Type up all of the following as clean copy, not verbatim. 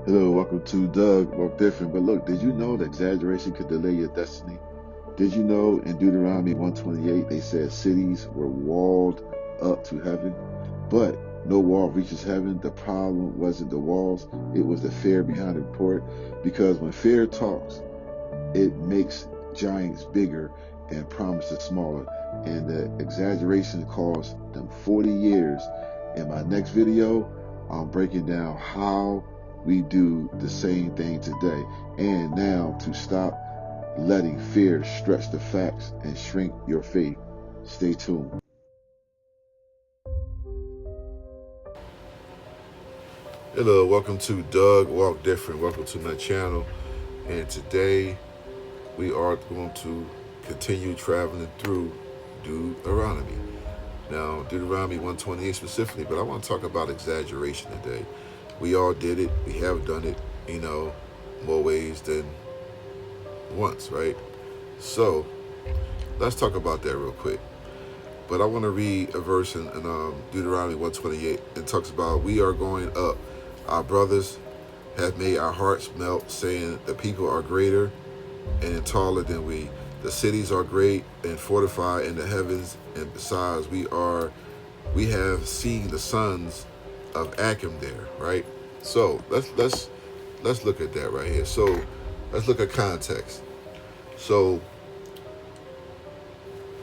Hello, welcome to Doug Walk Different. But look, did you know that exaggeration could delay your destiny? Did you know in Deuteronomy 128 they said cities were walled up to heaven, but no wall reaches heaven? The problem wasn't the walls, it was the fear behind the report. Because when fear talks, it makes giants bigger and promises smaller. And the exaggeration cost them 40 years. In my next video, I'm breaking down how we do the same thing today. And now to stop letting fear stretch the facts and shrink your faith. Stay tuned. Hello, welcome to Doug Walk Different. Welcome to my channel. And today we are going to continue traveling through Deuteronomy. Now, Deuteronomy 128 specifically, but I want to talk about exaggeration today. We all did it. We have done it, more ways than once, right? So, let's talk about that real quick. But I want to read a verse in Deuteronomy 128. It talks about, we are going up. Our brothers have made our hearts melt, saying the people are greater and taller than we. The cities are great and fortified in the heavens, and besides, we have seen the sons of Akim there, right? So let's look at that right here. So let's look at context. So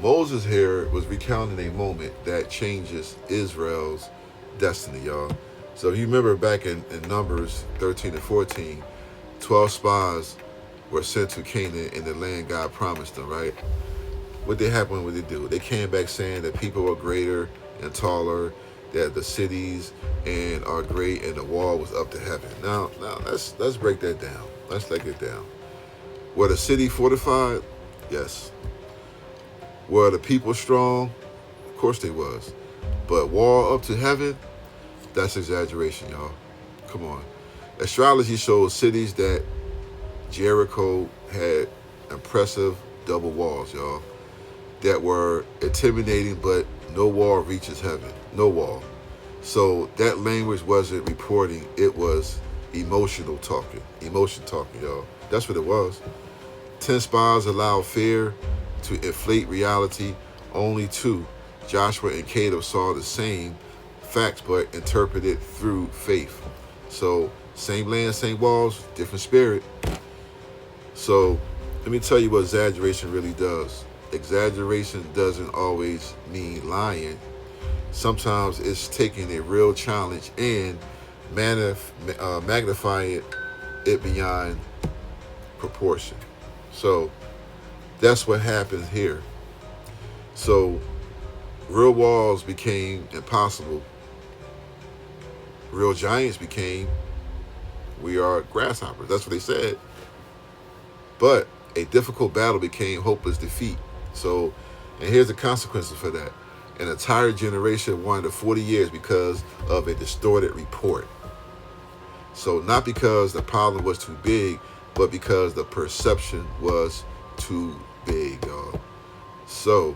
Moses here was recounting a moment that changes Israel's destiny, y'all. So if you remember back in Numbers 13 and 14, 12 spies were sent to Canaan in the land God promised them, right? What they happened, what they do? They came back saying that people were greater and taller, that the cities and are great, and the wall was up to heaven. Now let's break that down. Let's break it down. Were the city fortified? Yes. Were the people strong? Of course they was. But wall up to heaven? That's exaggeration, y'all. Come on. Astrology shows cities that Jericho had impressive double walls, y'all, that were intimidating, but no wall reaches heaven. No wall. So that language wasn't reporting, it was emotional talking. Emotion talking, y'all. That's what it was. 10 spies allowed fear to inflate reality. Only 2, Joshua and Caleb, saw the same facts but interpreted through faith. So same land, same walls, different spirit. So let me tell you what exaggeration really does. Exaggeration doesn't always mean lying. Sometimes it's taking a real challenge and magnifying it beyond proportion. So that's what happens here. So real walls became impossible. Real giants became, we are grasshoppers. That's what they said. But a difficult battle became hopeless defeat. So, and here's the consequences for that. An entire generation wandered 40 years because of a distorted report. So not because the problem was too big, but because the perception was too big, y'all. So,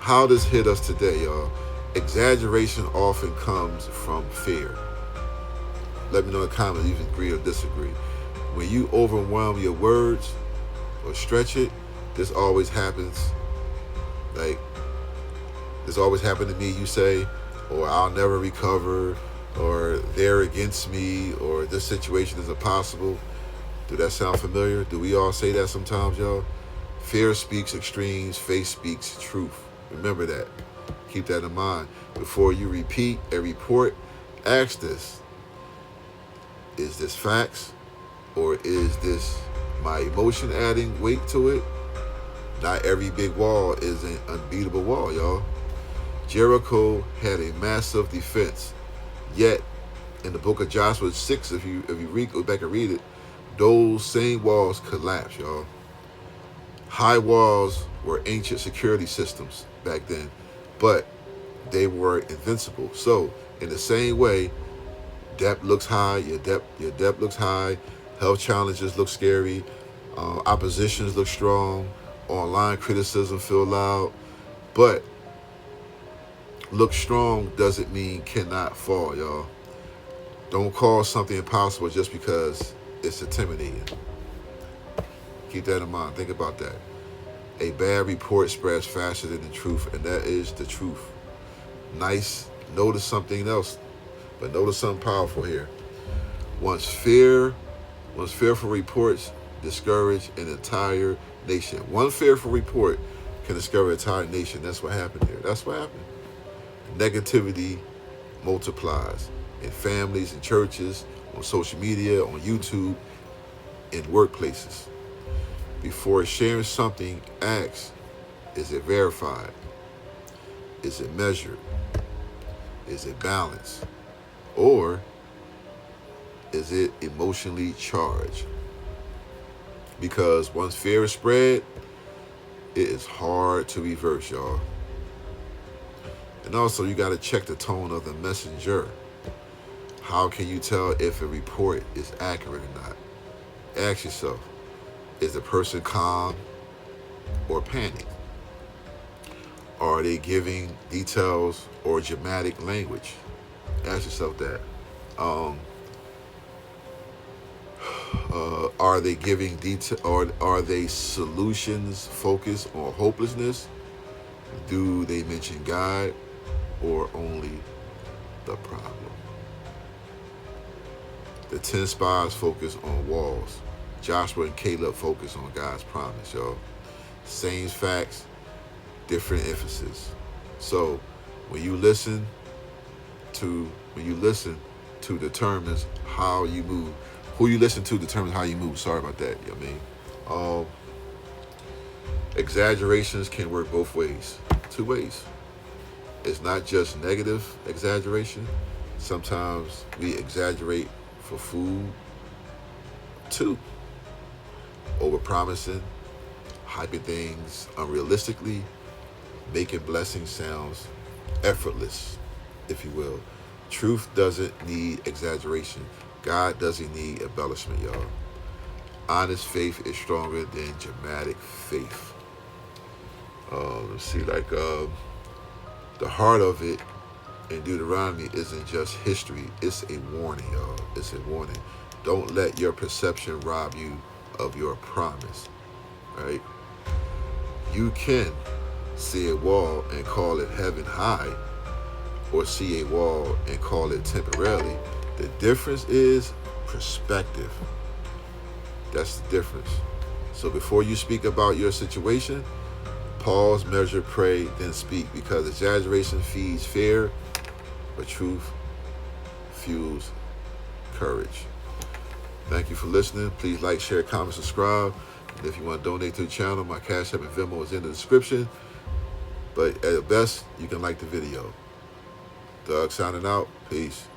how this hit us today, y'all? Exaggeration often comes from fear. Let me know in the comments if you agree or disagree. When you overwhelm your words or stretch it, this always happens. Like, this always happened to me, you say, or I'll never recover, or they're against me, or this situation is impossible. Do that sound familiar? Do we all say that sometimes, y'all? Fear speaks extremes, faith speaks truth. Remember that. Keep that in mind. Before you repeat a report, ask this. Is this facts? Or is this my emotion adding weight to it? Not every big wall is an unbeatable wall, y'all. Jericho had a massive defense. Yet, in the book of Joshua 6, if you go back and read it, those same walls collapsed, y'all. High walls were ancient security systems back then, but they were invincible. So, in the same way, debt looks high, your debt looks high, health challenges look scary, oppositions look strong, online criticism feel loud, but look strong doesn't mean cannot fall, y'all. Don't call something impossible just because it's intimidating. Keep that in mind. Think about that. A bad report spreads faster than the truth, and that is the truth. Nice. Notice something else, but notice something powerful here. Once fearful reports discourage an entire nation. One fearful report can discourage an entire nation. That's what happened here. That's what happened. Negativity multiplies in families, in churches, on social media, on YouTube, in workplaces. Before sharing something, ask, is it verified? Is it measured? Is it balanced? Or is it emotionally charged? Because once fear is spread, it is hard to reverse, y'all. And also, you got to check the tone of the messenger. How can you tell if a report is accurate or not? Ask yourself, is the person calm or panicked? Are they giving details or dramatic language? Ask yourself that. Are they giving detail, or are they solutions focused on hopelessness? Do they mention God or only the problem? The 10 spies focus on walls. Joshua and Caleb focus on God's promise, y'all. Same facts, different emphasis. So when you listen to determines how you move. Who you listen to determines how you move. Sorry about that. You know what I mean? Exaggerations can work both ways. Two ways. It's not just negative exaggeration. Sometimes we exaggerate for food too. Overpromising, hyping things unrealistically, making blessings sounds effortless, if you will. Truth doesn't need exaggeration. God doesn't need embellishment, y'all. Honest faith is stronger than dramatic faith. Let's see, the heart of it in Deuteronomy isn't just history. It's a warning, y'all. It's a warning. Don't let your perception rob you of your promise, right? You can see a wall and call it heaven high, or see a wall and call it temporarily. The difference is perspective. That's the difference. So before you speak about your situation, pause, measure, pray, then speak, because exaggeration feeds fear, but truth fuels courage. Thank you for listening. Please like, share, comment, subscribe. And if you want to donate to the channel, my Cash App and Venmo is in the description. But at best, you can like the video. Doug signing out. Peace.